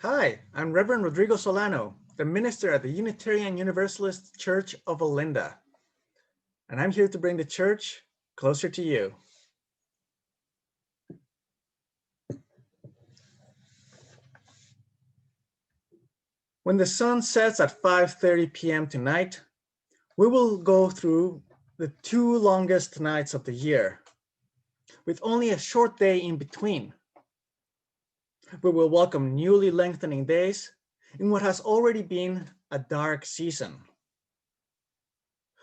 Hi, I'm Reverend Rodrigo Solano, the minister at the Unitarian Universalist Church of Olinda, and I'm here to bring the church closer to you. When the sun sets at 5:30 p.m. tonight, we will go through the two longest nights of the year, with only a short day in between. We will welcome newly lengthening days in what has already been a dark season.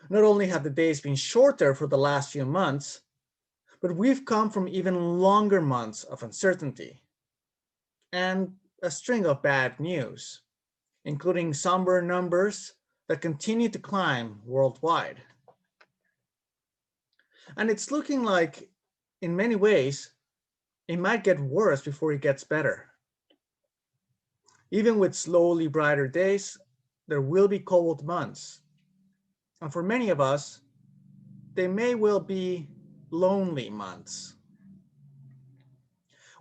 Not only have the days been shorter for the last few months, but we've come from even longer months of uncertainty and a string of bad news, including somber numbers that continue to climb worldwide. And it's looking like, in many ways, it might get worse before it gets better. Even with slowly brighter days, there will be cold months. And for many of us, they may well be lonely months.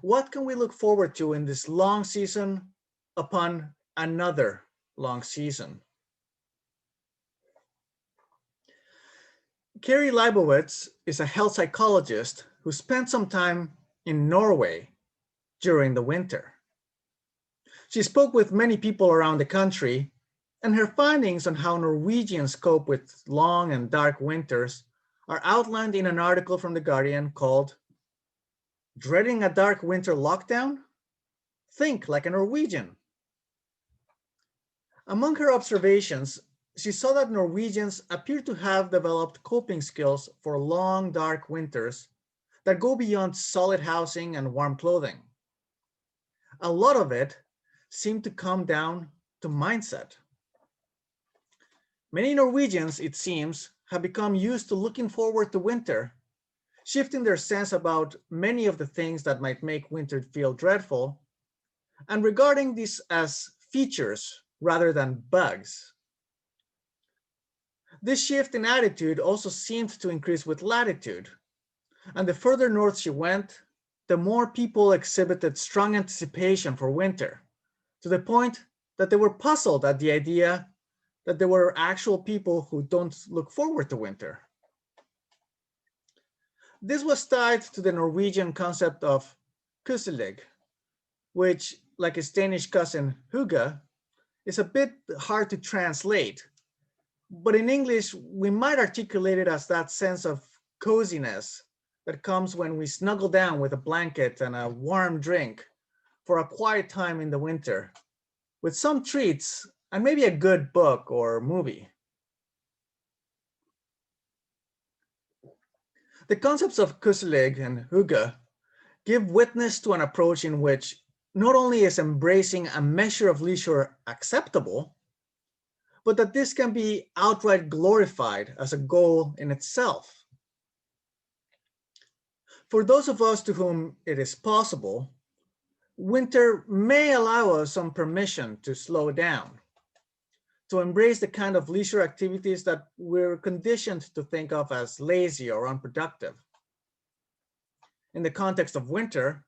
What can we look forward to in this long season upon another long season? Kari Leibowitz is a health psychologist who spent some time in Norway during the winter. She spoke with many people around the country, and her findings on how Norwegians cope with long and dark winters are outlined in an article from The Guardian called "Dreading a Dark Winter Lockdown? Think like a Norwegian." Among her observations, she saw that Norwegians appear to have developed coping skills for long, dark winters that go beyond solid housing and warm clothing. A lot of it seemed to come down to mindset. Many Norwegians, it seems, have become used to looking forward to winter, shifting their sense about many of the things that might make winter feel dreadful, and regarding these as features rather than bugs. This shift in attitude also seemed to increase with latitude, and the further north she went, the more people exhibited strong anticipation for winter, to the point that they were puzzled at the idea that there were actual people who don't look forward to winter. This was tied to the Norwegian concept of kuselig, which, like its Danish cousin hygge, is a bit hard to translate. But in English, we might articulate it as that sense of coziness that comes when we snuggle down with a blanket and a warm drink for a quiet time in the winter, with some treats and maybe a good book or movie. The concepts of kuselig and hygge give witness to an approach in which not only is embracing a measure of leisure acceptable, but that this can be outright glorified as a goal in itself. For those of us to whom it is possible, winter may allow us some permission to slow down, to embrace the kind of leisure activities that we're conditioned to think of as lazy or unproductive. In the context of winter,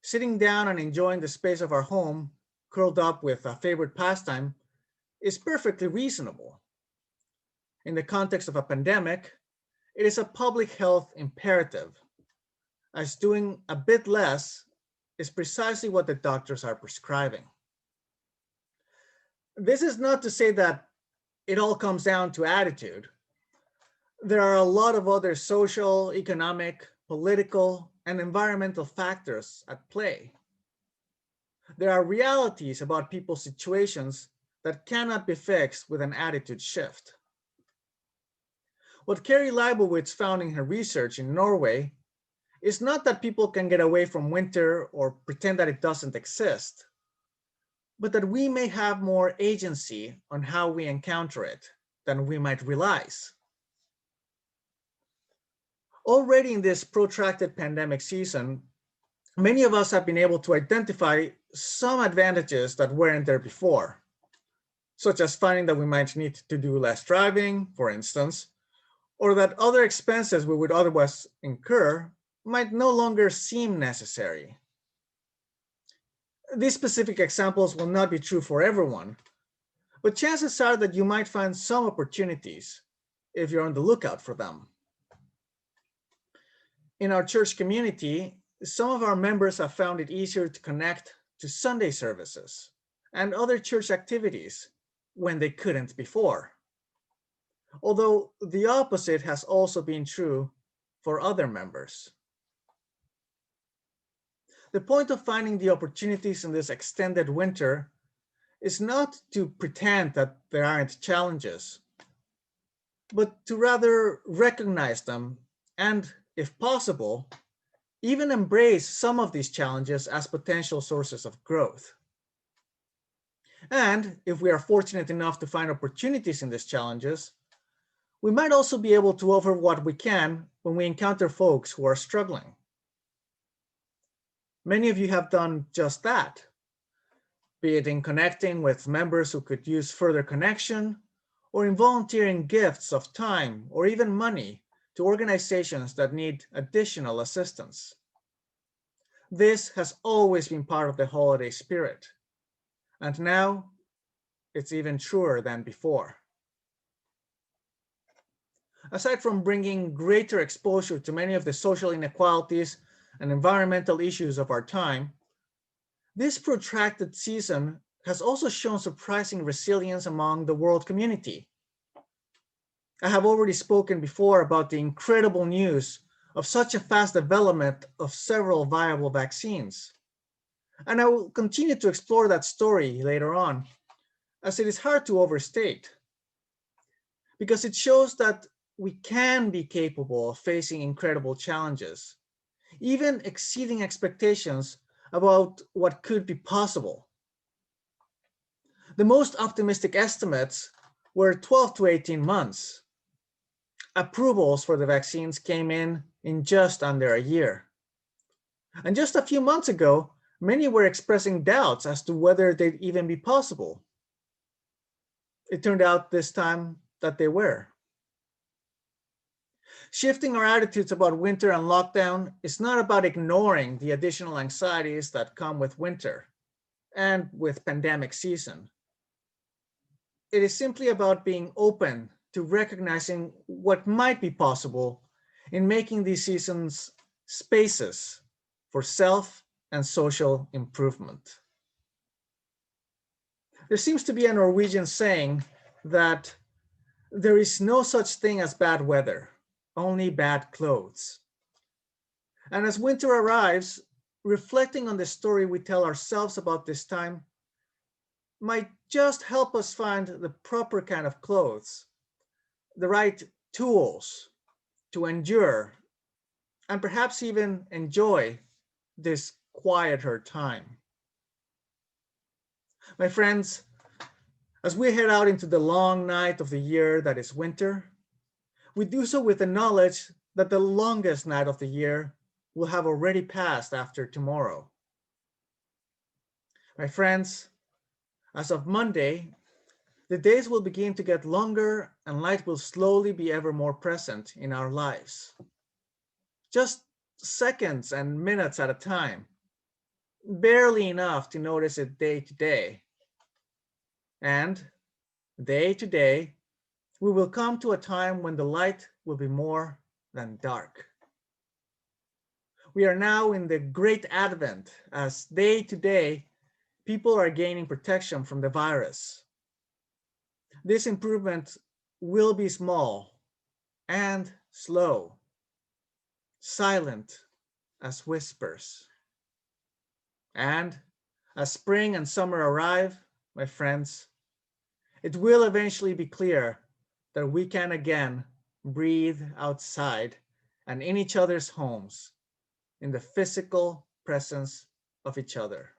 sitting down and enjoying the space of our home, curled up with a favorite pastime, is perfectly reasonable. In the context of a pandemic, it is a public health imperative, as doing a bit less is precisely what the doctors are prescribing. This is not to say that it all comes down to attitude. There are a lot of other social, economic, political, and environmental factors at play. There are realities about people's situations that cannot be fixed with an attitude shift. What Kari Leibowitz found in her research in Norway is not that people can get away from winter or pretend that it doesn't exist, but that we may have more agency on how we encounter it than we might realize. Already in this protracted pandemic season, many of us have been able to identify some advantages that weren't there before, such as finding that we might need to do less driving, for instance, or that other expenses we would otherwise incur might no longer seem necessary. These specific examples will not be true for everyone, but chances are that you might find some opportunities if you're on the lookout for them. In our church community, some of our members have found it easier to connect to Sunday services and other church activities when they couldn't before. Although the opposite has also been true for other members. The point of finding the opportunities in this extended winter is not to pretend that there aren't challenges, but to rather recognize them and, if possible, even embrace some of these challenges as potential sources of growth. And if we are fortunate enough to find opportunities in these challenges, we might also be able to offer what we can when we encounter folks who are struggling. Many of you have done just that, be it in connecting with members who could use further connection, or in volunteering gifts of time or even money to organizations that need additional assistance. This has always been part of the holiday spirit, and now it's even truer than before. Aside from bringing greater exposure to many of the social inequalities and environmental issues of our time, this protracted season has also shown surprising resilience among the world community. I have already spoken before about the incredible news of such a fast development of several viable vaccines. And I will continue to explore that story later on, as it is hard to overstate, because it shows that we can be capable of facing incredible challenges, even exceeding expectations about what could be possible. The most optimistic estimates were 12 to 18 months. Approvals for the vaccines came in just under a year. And just a few months ago, many were expressing doubts as to whether they'd even be possible. It turned out this time that they were. Shifting our attitudes about winter and lockdown is not about ignoring the additional anxieties that come with winter and with pandemic season. It is simply about being open to recognizing what might be possible in making these seasons spaces for self and social improvement. There seems to be a Norwegian saying that there is no such thing as bad weather, only bad clothes. And as winter arrives, reflecting on the story we tell ourselves about this time might just help us find the proper kind of clothes, the right tools to endure, and perhaps even enjoy this quieter time. My friends, as we head out into the long night of the year that is winter, we do so with the knowledge that the longest night of the year will have already passed after tomorrow. My friends, as of Monday, the days will begin to get longer and light will slowly be ever more present in our lives. Just seconds and minutes at a time, barely enough to notice it day to day. And day to day, we will come to a time when the light will be more than dark. We are now in the great advent as day to day, people are gaining protection from the virus. This improvement will be small and slow, silent as whispers. And as spring and summer arrive, my friends, it will eventually be clear that we can again breathe outside and in each other's homes in the physical presence of each other.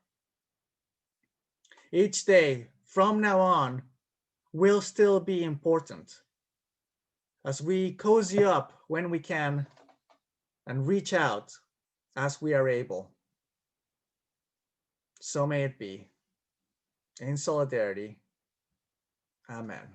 Each day from now on will still be important as we cozy up when we can and reach out as we are able. So may it be. In solidarity, amen.